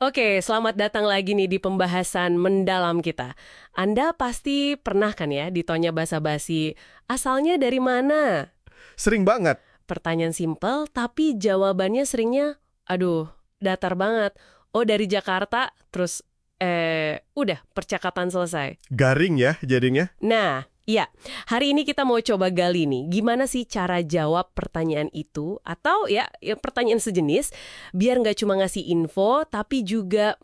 Oke, selamat datang lagi nih di pembahasan mendalam kita. Anda pasti pernah kan ya ditanya basa-basi, asalnya dari mana? Sering banget. Pertanyaan simpel, tapi jawabannya seringnya, aduh, datar banget. Oh, dari Jakarta, terus, udah, percakapan selesai. Garing ya jadinya. Nah, iya, hari ini kita mau coba gali nih, gimana sih cara jawab pertanyaan itu, atau ya pertanyaan sejenis, biar nggak cuma ngasih info, tapi juga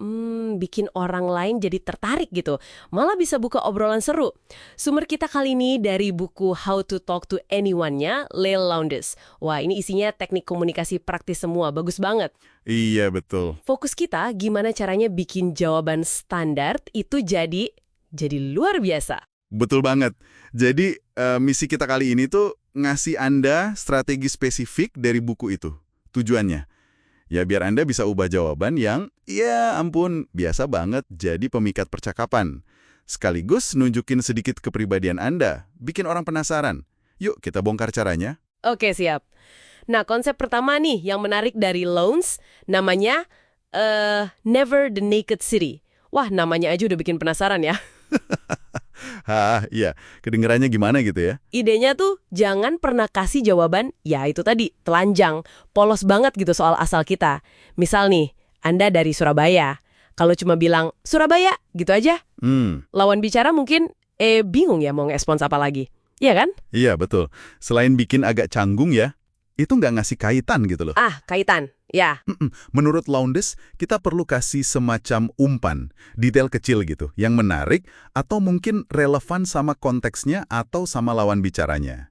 bikin orang lain jadi tertarik gitu. Malah bisa buka obrolan seru. Sumber kita kali ini dari buku How to Talk to Anyone-nya, Lael Lowndes. Wah, ini isinya teknik komunikasi praktis semua, bagus banget. Iya, betul. Fokus kita gimana caranya bikin jawaban standar itu jadi luar biasa. Betul banget. Jadi, misi kita kali ini tuh ngasih Anda strategi spesifik dari buku itu. Tujuannya, ya biar Anda bisa ubah jawaban yang, ya ampun, biasa banget jadi pemikat percakapan. Sekaligus nunjukin sedikit kepribadian Anda, bikin orang penasaran. Yuk, kita bongkar caranya. Oke, siap. Nah, konsep pertama nih yang menarik dari Lowndes, namanya Never the Naked City. Wah, namanya aja udah bikin penasaran ya. Hah, iya. Kedengerannya gimana gitu ya? Idenya tuh jangan pernah kasih jawaban, ya itu tadi, telanjang, polos banget gitu soal asal kita. Misal nih, Anda dari Surabaya. Kalau cuma bilang, Surabaya, gitu aja. Lawan bicara mungkin, bingung ya mau nge-respons apa lagi. Iya kan? Iya, betul. Selain bikin agak canggung ya, itu nggak ngasih kaitan gitu loh. Ah, kaitan. Ya. Menurut Lowndes, kita perlu kasih semacam umpan, detail kecil gitu, yang menarik atau mungkin relevan sama konteksnya atau sama lawan bicaranya.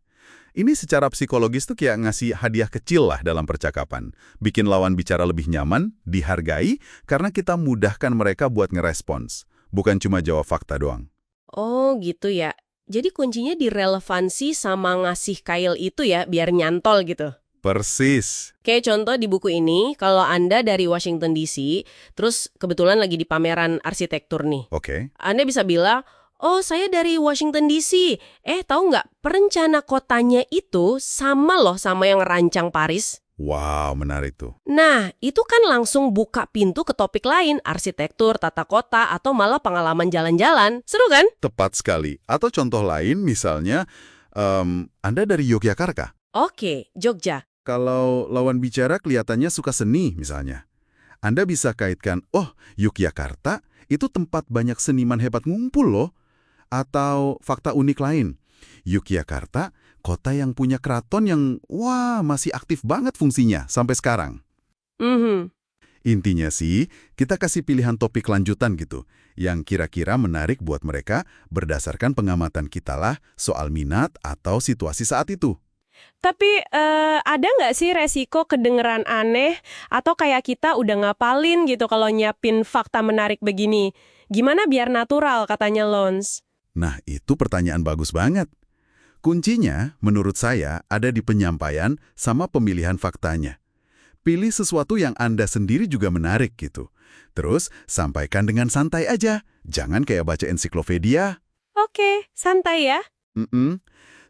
Ini secara psikologis tuh kayak ngasih hadiah kecil lah dalam percakapan. Bikin lawan bicara lebih nyaman, dihargai, karena kita mudahkan mereka buat ngerespons. Bukan cuma jawab fakta doang. Oh, gitu ya. Jadi kuncinya di relevansi sama ngasih kail itu ya, biar nyantol gitu. Persis. Kayak contoh di buku ini, kalau Anda dari Washington DC, terus kebetulan lagi di pameran arsitektur nih. Oke. Anda bisa bilang, oh saya dari Washington DC. Tahu nggak, perencana kotanya itu sama loh sama yang ngerancang Paris. Wow, menarik tuh. Nah, itu kan langsung buka pintu ke topik lain, arsitektur, tata kota, atau malah pengalaman jalan-jalan. Seru kan? Tepat sekali. Atau contoh lain misalnya, Anda dari Yogyakarta. Oke, Jogja. Kalau lawan bicara kelihatannya suka seni misalnya. Anda bisa kaitkan, oh Yogyakarta itu tempat banyak seniman hebat ngumpul loh. Atau fakta unik lain. Yogyakarta, kota yang punya keraton yang, wah masih aktif banget fungsinya sampai sekarang. Intinya sih, kita kasih pilihan topik lanjutan gitu, yang kira-kira menarik buat mereka berdasarkan pengamatan kita lah soal minat atau situasi saat itu. Tapi ada nggak sih resiko kedengeran aneh atau kayak kita udah ngapalin gitu kalau nyiapin fakta menarik begini? Gimana biar natural katanya Lowndes? Nah, itu pertanyaan bagus banget. Kuncinya, menurut saya, ada di penyampaian sama pemilihan faktanya. Pilih sesuatu yang Anda sendiri juga menarik gitu. Terus, sampaikan dengan santai aja. Jangan kayak baca ensiklopedia. Oke, santai ya.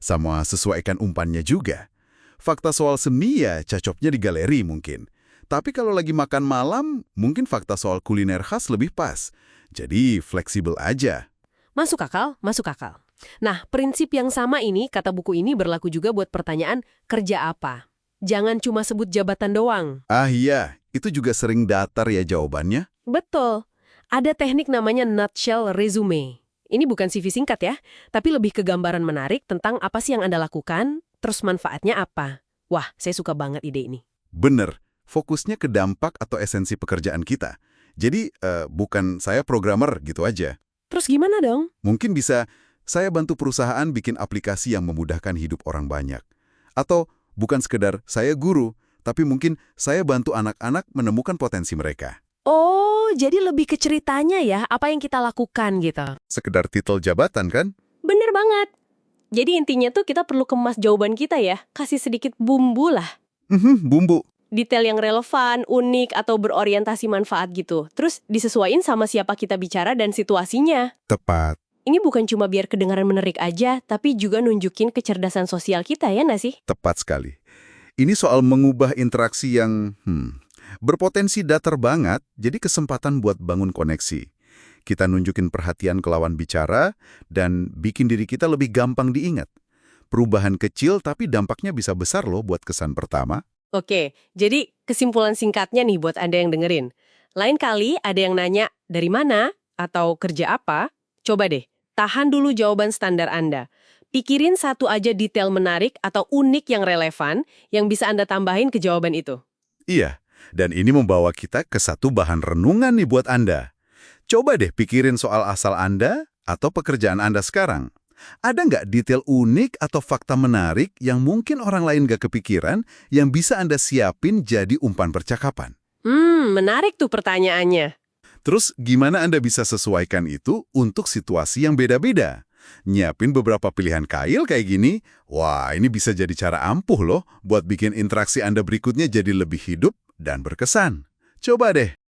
Sama sesuaikan umpannya juga. Fakta soal seni ya cocoknya di galeri mungkin. Tapi kalau lagi makan malam, mungkin fakta soal kuliner khas lebih pas. Jadi fleksibel aja. Masuk akal, masuk akal. Nah, prinsip yang sama ini, kata buku ini berlaku juga buat pertanyaan kerja apa. Jangan cuma sebut jabatan doang. Ah iya, itu juga sering datar ya jawabannya. Betul. Ada teknik namanya nutshell resume. Ini bukan CV singkat ya, tapi lebih ke gambaran menarik tentang apa sih yang Anda lakukan, terus manfaatnya apa. Wah, saya suka banget ide ini. Bener, fokusnya ke dampak atau esensi pekerjaan kita. Jadi, bukan saya programmer gitu aja. Terus gimana dong? Mungkin bisa, saya bantu perusahaan bikin aplikasi yang memudahkan hidup orang banyak. Atau, bukan sekedar saya guru, tapi mungkin saya bantu anak-anak menemukan potensi mereka. Oh, jadi lebih ke ceritanya ya, apa yang kita lakukan gitu. Sekedar titel jabatan kan? Bener banget. Jadi intinya tuh kita perlu kemas jawaban kita ya, kasih sedikit bumbu lah. Bumbu. Detail yang relevan, unik, atau berorientasi manfaat gitu. Terus disesuaikan sama siapa kita bicara dan situasinya. Tepat. Ini bukan cuma biar kedengaran menarik aja, tapi juga nunjukin kecerdasan sosial kita ya nggak sih? Tepat sekali. Ini soal mengubah interaksi yang Berpotensi datar banget, jadi kesempatan buat bangun koneksi. Kita nunjukin perhatian ke lawan bicara dan bikin diri kita lebih gampang diingat. Perubahan kecil tapi dampaknya bisa besar loh buat kesan pertama. Oke, jadi kesimpulan singkatnya nih buat Anda yang dengerin. Lain kali ada yang nanya, dari mana? Atau kerja apa? Coba deh, tahan dulu jawaban standar Anda. Pikirin satu aja detail menarik atau unik yang relevan yang bisa Anda tambahin ke jawaban itu. Iya, dan ini membawa kita ke satu bahan renungan nih buat Anda. Coba deh pikirin soal asal Anda atau pekerjaan Anda sekarang. Ada nggak detail unik atau fakta menarik yang mungkin orang lain nggak kepikiran yang bisa Anda siapin jadi umpan percakapan? Menarik tuh pertanyaannya. Terus gimana Anda bisa sesuaikan itu untuk situasi yang beda-beda? Nyiapin beberapa pilihan kail kayak gini, wah ini bisa jadi cara ampuh loh buat bikin interaksi Anda berikutnya jadi lebih hidup dan berkesan. Coba deh.